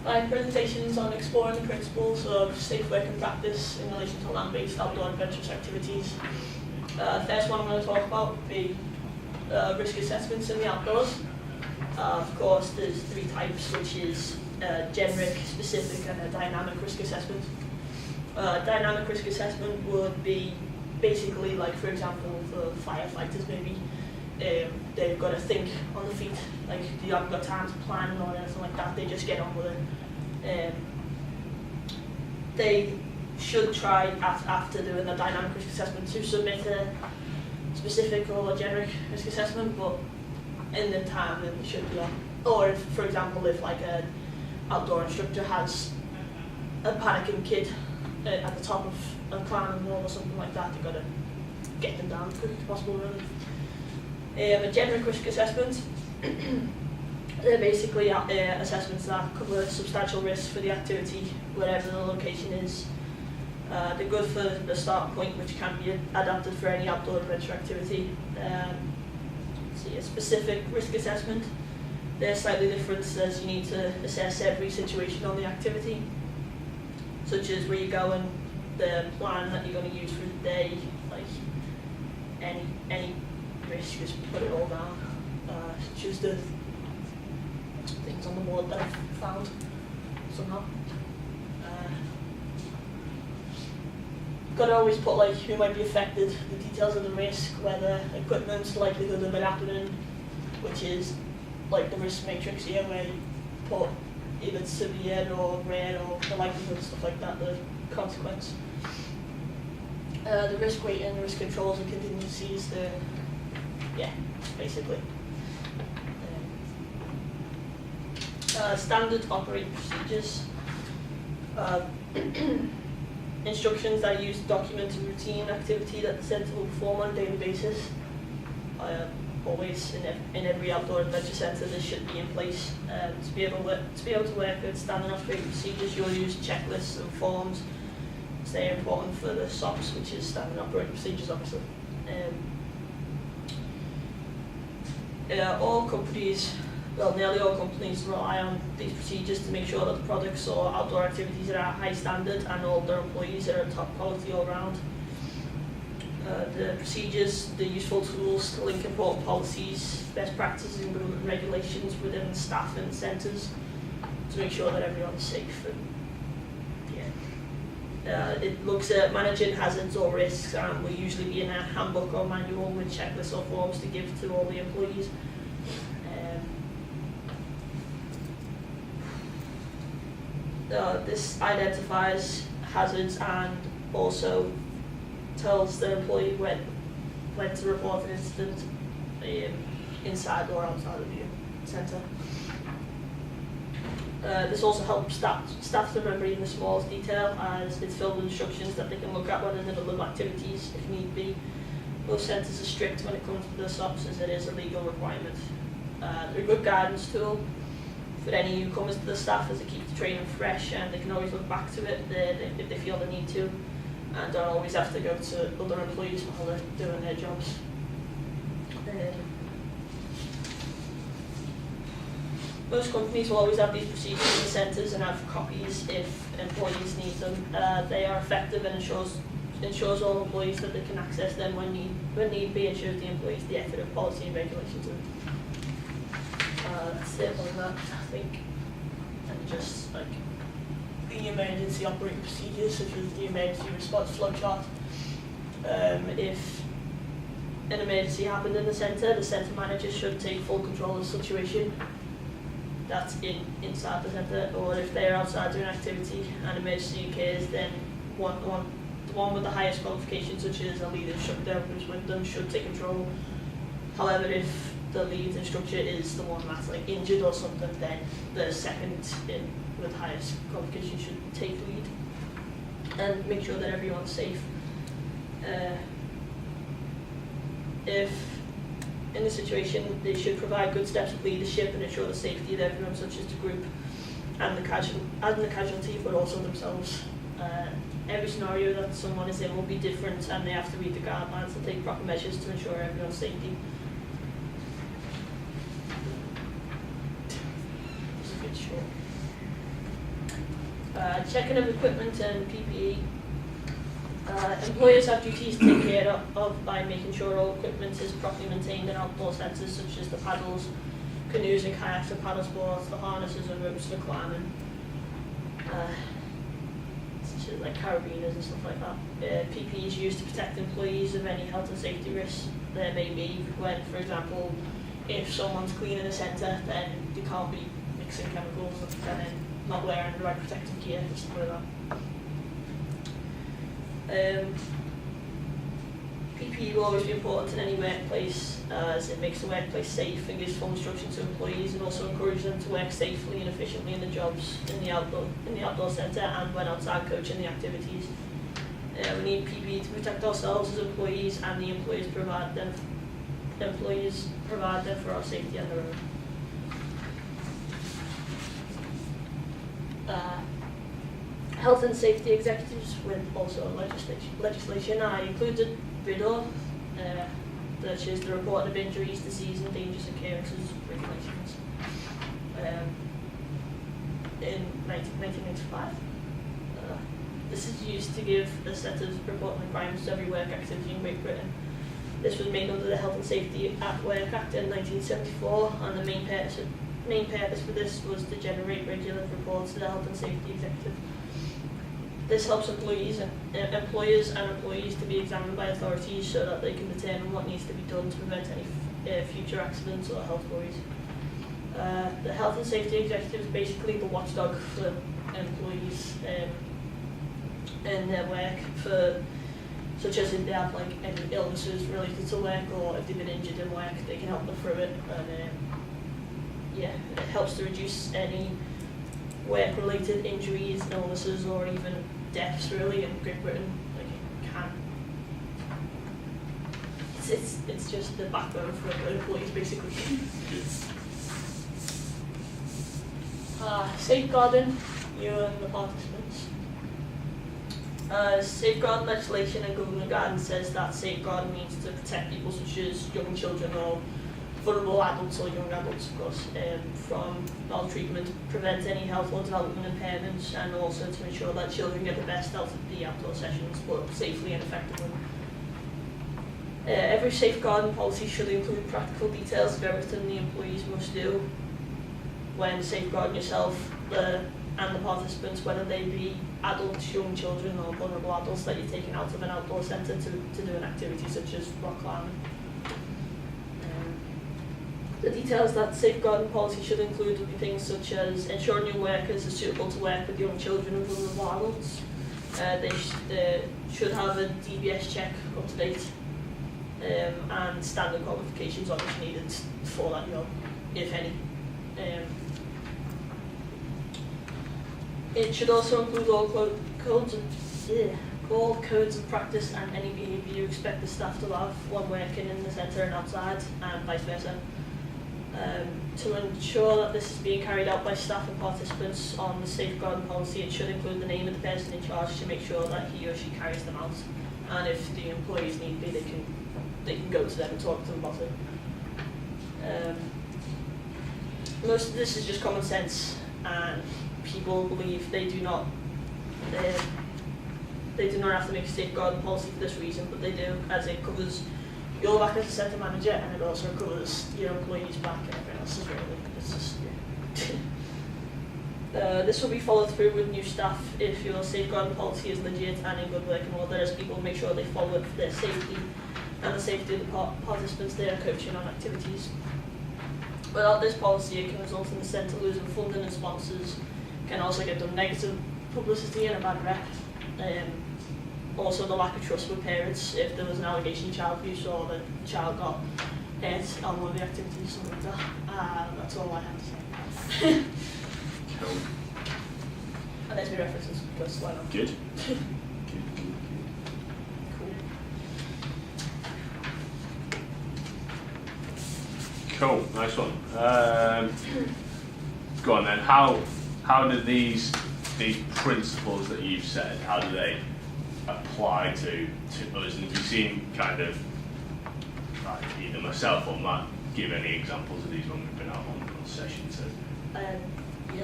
My presentations on exploring the principles of safe working practice in relation to land-based outdoor adventurous activities. First one I'm going to talk about would be risk assessments in the outdoors. Of course, there's three types, which is generic, specific, and a dynamic risk assessment. Dynamic risk assessment would be basically, like, for example, for firefighters maybe, they've got to think on the feet, like you haven't got time to plan or anything like that, they just get on with it. They should try, after doing the dynamic risk assessment, to submit a specific or generic risk assessment, but in the time that they should be on. Or if, for example, if like an outdoor instructor has a panicking kid at the top of a climbing wall or something like that, they've got to get them down as quick as possible, really. A generic risk assessment, they're basically assessments that cover substantial risk for the activity, wherever the location is. They're good for the start point, which can be adapted for any outdoor adventure activity. A specific risk assessment, they're slightly different, as you need to assess every situation on the activity, such as where you're going, the plan that you're going to use for the day, like any risk, just put it all down. Choose the things on the board that I've found somehow. Got to always put like who might be affected, the details of the risk, whether equipment, likelihood of it happening, which is like the risk matrix here, where you put either severe or rare or the likelihood, stuff like that, the consequence. The risk weighting, risk controls and contingencies, basically. Standard operating procedures. Instructions that are used to document a routine activity that the centre will perform on a daily basis. Always in every outdoor adventure centre, this should be in place. To be able to work with standard operating procedures, you'll use checklists and forms. They're important for the SOPs, which is standard operating procedures, obviously. Nearly all companies rely on these procedures to make sure that the products or outdoor activities are at high standard and all their employees are at top quality all round. The procedures, the useful tools to link important policies, best practices and government regulations within the staff and centres to make sure that everyone's safe. It looks at managing hazards or risks, and will usually be in a handbook or manual with checklists or forms to give to all the employees. This identifies hazards and also tells the employee when to report an incident inside or outside of the centre. This also helps staff to remember even the smallest detail, as it's filled with instructions that they can look at when they're in other activities if need be. Most centres are strict when it comes to the SOPs, as it is a legal requirement. They're a good guidance tool for any newcomers to the staff, as it keeps the training fresh and they can always look back to it if they feel the need to, and don't always have to go to other employees while they're doing their jobs. Most companies will always have these procedures in the centres and have copies if employees need them. They are effective and ensures all employees that they can access them when need be, and shows the employees the effort of policy and regulations. That's it on that, I think. And just like the emergency operating procedures, such as the emergency response flowchart. If an emergency happened in the centre manager should take full control of the situation that's inside the centre, or if they're outside doing activity and emergency occurs, then the one with the highest qualification, such as a lead instructor who's with them, should take control. However, if the lead instructor is the one that's like injured or something, then the second with highest qualification should take lead and make sure that everyone's safe. If in the situation, they should provide good steps of leadership and ensure the safety of everyone, such as the group and the casualty, but also themselves. Every scenario that someone is in will be different, and they have to read the guidelines and take proper measures to ensure everyone's safety. Checking of equipment and PPE. Employers have duties to take care of by making sure all equipment is properly maintained in outdoor centres, such as the paddles, canoes and kayaks and paddle sports, the harnesses and ropes for climbing, such as like carabiners and stuff like that. PPE is used to protect employees of any health and safety risks there may be when, for example, if someone's cleaning a centre, then they can't be mixing chemicals and then not wearing the right protective gear and stuff like that. PPE will always be important in any workplace as it makes the workplace safe and gives full instruction to employees and also encourages them to work safely and efficiently in the jobs in the outdoor centre and when outside coaching the activities. We need PPE to protect ourselves as employees and the employees provide them for our safety and their own. Health and safety executives with also legislation. I included RIDDOR, which is the Reporting of Injuries, Disease and Dangerous Occurrences regulations, in 1995. This is used to give a set of reporting requirements to every work activity in Great Britain. This was made under the Health and Safety at Work Act in 1974, and the main purpose for this was to generate regular reports to the Health and Safety Executive. This helps employers and employees to be examined by authorities so that they can determine what needs to be done to prevent any future accidents or health worries. The Health and Safety Executive is basically the watchdog for employees in their work, such as if they have like any illnesses related to work or if they've been injured in work, they can help them through it. And it helps to reduce any work-related injuries, illnesses, or even deaths. Really, in Great Britain, like it can. It's just the backbone for employees, basically. Safeguarding you and the participants. Safeguarding legislation and government guidance says that safeguarding means to protect people such as young children or vulnerable adults or young adults, of course, from maltreatment, prevent any health or development impairments, and also to ensure that children get the best out of the outdoor sessions, but safely and effectively. Every safeguarding policy should include practical details of everything the employees must do when safeguarding yourself and the participants, whether they be adults, young children, or vulnerable adults that you're taking out of an outdoor centre to do an activity such as rock climbing. The details that safeguarding policy should include would be things such as ensuring your workers are suitable to work with young children and vulnerable adults. They should have a DBS check up to date, and standard qualifications obviously needed for that job, if any. It should also include all codes of practice and any behaviour you expect the staff to have when working in the centre and outside, and vice versa. To ensure that this is being carried out by staff and participants on the safeguarding policy, it should include the name of the person in charge to make sure that he or she carries them out. And if the employees need be, they can go to them and talk to them about it. Most of this is just common sense, and people believe they do not have to make a safeguarding policy for this reason, but they do, as it covers your back as a centre manager, and it also covers your employees' back and everyone else's, really. It's just, this will be followed through with new staff if your safeguarding policy is legit and in good working order, as people make sure they follow it for their safety and the safety of the participants they are coaching on activities. Without this policy, it can result in the centre losing funding and sponsors, can also give them negative publicity and a bad rep. Also the lack of trust with parents if there was an allegation of child abuse or the child got hurt on one of the activities, something like that. That's all I have to say. Cool. And there's my references, because why not? Good. Cool, nice one. Go on then. How do these principles that you've said, how do they apply to us? And have you seen kind of like either myself or Matt give any examples of these when we've been out on sessions? Yeah,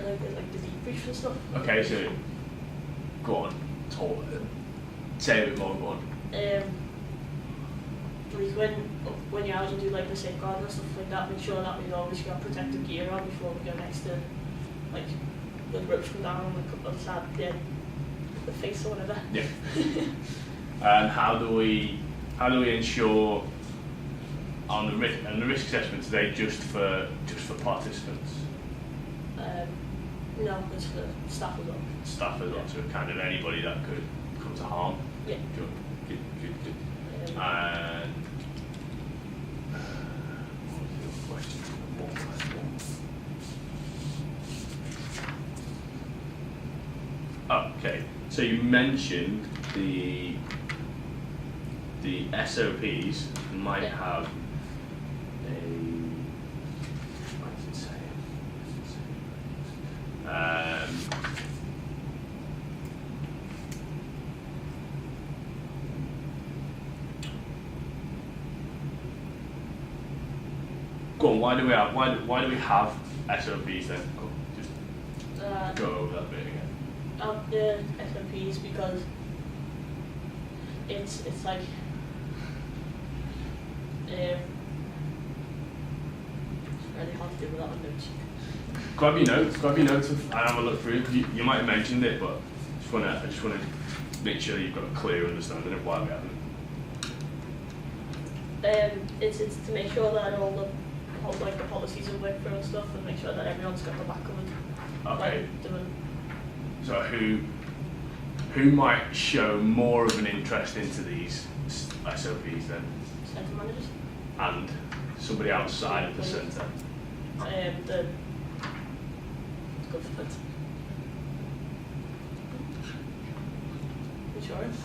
like the debrief and stuff. Okay, so Go on. Say a bit more. Go on. Like when you're out and do like the safeguard and stuff like that, make sure that we've always got protective gear on before we go next to like the ropes come down on the other side, the face or whatever. Yeah. And how do we ensure on the risk assessment today just for participants? No, it's for staff as well. Staff as well, so kind of anybody that could come to harm. Yeah. Good. And what was the other question? Okay, so you mentioned the SOPs might have a, what does it say? Go on. Why do we have SOPs then? Go on, just go over that bit again. Of the SOPs because it's like it's really hard to do without a notes. Grab your notes and have a look through. You might have mentioned it, but I just want to make sure you've got a clear understanding of why we have them. It's to make sure that all the policies are worked through and stuff, and make sure that everyone's got the back covered. Okay. Like, doing. So who might show more of an interest into these SOPs then? Centre managers. And somebody outside of the centre? The government. Insurance.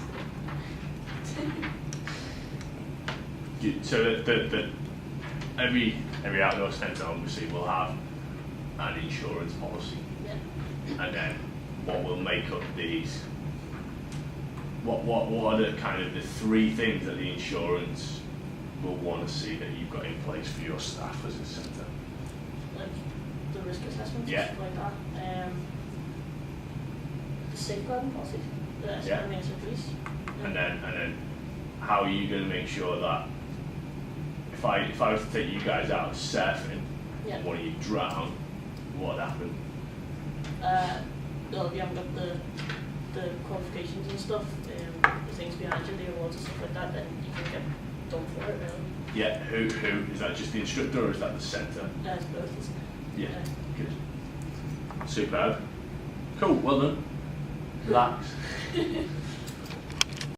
So that every outdoor centre obviously will have an insurance policy. Yeah. And then what will make up these? What are the kind of the three things that the insurance will want to see that you've got in place for your staff as a centre? Like the risk assessments, Yeah. stuff like that. The safeguarding policy, the Yeah. SOPs. And then how are you going to make sure that if I was to take you guys out surfing, Yeah. and one of you drown, what would happen? Well, if you haven't got the qualifications and stuff, the things behind you, the awards and stuff like that, then you can get done for it, really. Yeah, who is that? Just the instructor or is that the centre? It's both, isn't it? Yeah, good. Superb. Cool, well done. Relax.